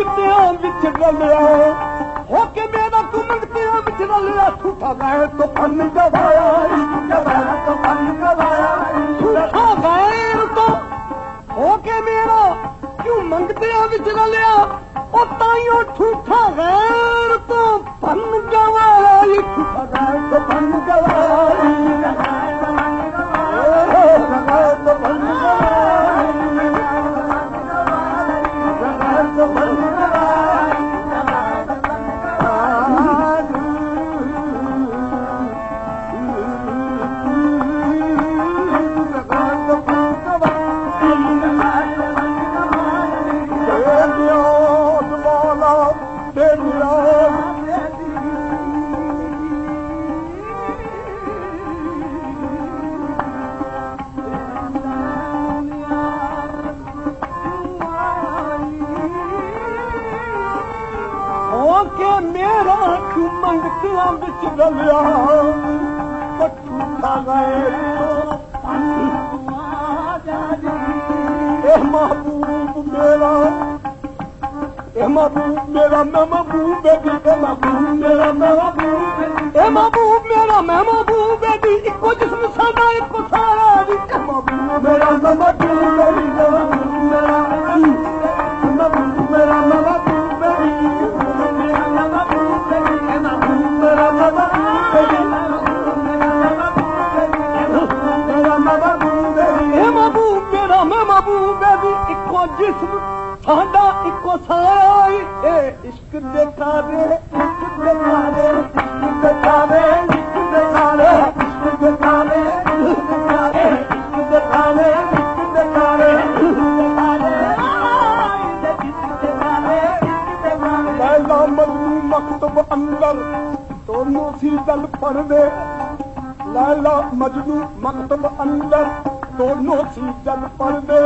मंगतिया बिच रलिया होके मेरा तू मंगतिया बिच रलिया झूठा गैर तो फन गवाया तो फन गवाया झूठा गैर तो होके मेरा क्यों मंगतिया बिच रलिया ओ ताइयों झूठा गैर तो फन गवाया झूठा गैर तो फन गवाया मंगतिया बिच रलिया झूठा गैर महबूब मेरा महबूब मेरा मैं महबूब बेबी महबूब मेरा महबूब मेरा मैं महबूब बेबी इको जिस्म सादा इको सारा महबूब मेरा महबूब बेबी मेरा महबूब मेरा महबूब बेबी इको जिस्म साडा इको सारा इश्क देखा दे इश्क देखा दे इश्क देखा दे इश्क देखा दे इश्क देखा दे इश्क देखा दे इश्क देखा दे लैला मजनू मकतब अंदर दोनों सी दल पढ़ दे लैला मजनू मकतब अंदर दोनों सी दल पढ़ दे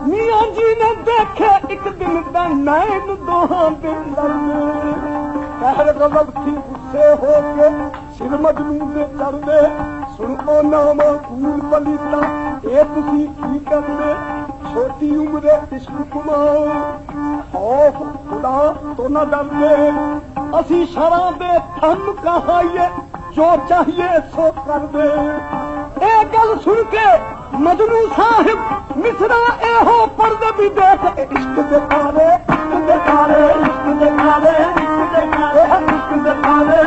मियां जी ने देखे एक दिन दा नैन दोहां दे लड़दे कहर गजब थी गुस्से हो के सिर मजनू दे कर दे सुनो नामा कूल पलीता ए तुसी की करदे छोटी उम्रे इश्क कुमाओ खौफ खुदा तो न डरदे असी शरां दे थम कहाइए जो चाहिए सो कर दे ए गल सुन के मजनू साहिब मिसरा ए हो पर्दे भी देख इश्क दिखा दे इश्क दिखा दे इश्क दिखा दे इश्क दिखा दे इश्क दिखा दे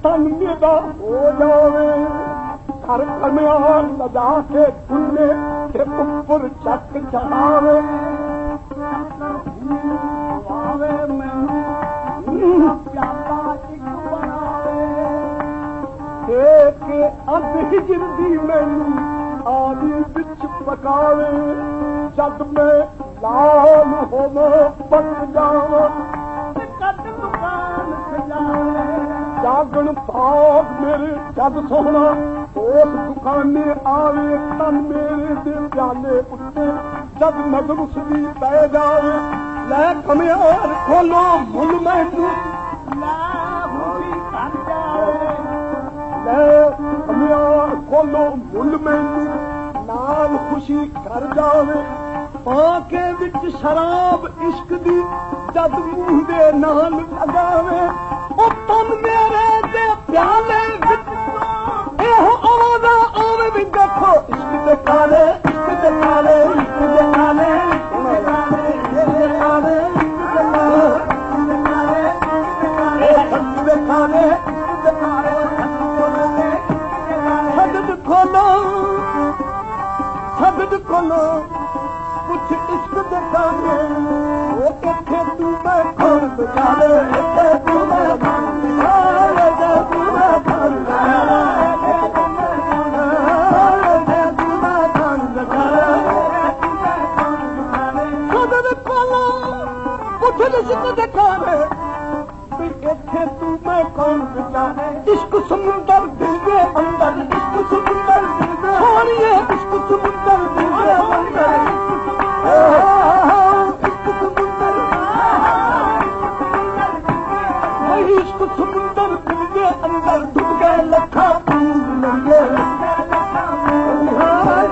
तन मेरा हो जावे घर कमियान लजा के खुले के ऊपर चक चढ़ावे अध हिजरदी मैनू आली बिच पकावे जद मैं लाल होवे पक जावा जागण पाग मेरे जद सोहना उस दुकाने आवे तन मेरे दे प्याले उत्ते जद नजर उसदी पै जावे लै कमियार खोलो मुल मैनू लै कमियार खोलो मुल मैनू नाल खुशी कर जावे पाके विच शराब इश्क दी जद मुंह दे नाल लगावे ओ तन मेरे दे प्याले विच एहो आवाज़ा आवे भी देखो इश्क दे काले इश्क दे काले इश्क दे काले इश्क दे काले इश्क दे काले इश्क दे काले सदद खोलो कुछ इश्क दे काले वो इत्थे तू मैं खोल बचाले इत्थे तू मैं इश्क समुंदर दिल के अंदर इश्क समुंदर दिल के इश्क समुंदर दिल दे अंदर इश्क समुंदर वही इश्क समुंदर दिल दे अंदर डूब गए लखा बूंद लगे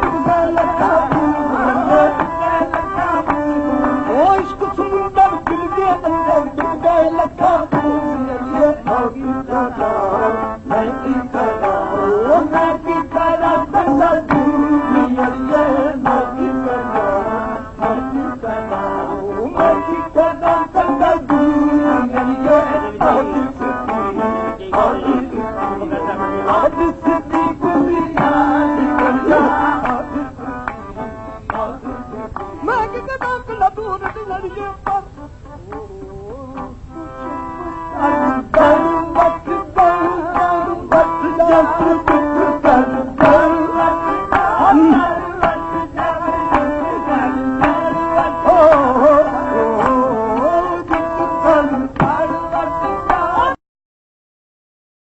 डूब गए लखा बूंद लगे ओ इश्क समुंदर दिल दे अंदर डूब गए लखा बूंद लगे मैं की करा बंदा दूरिया मैं की करा बंदा दूरिया मैं की करा दूर लड़िए पर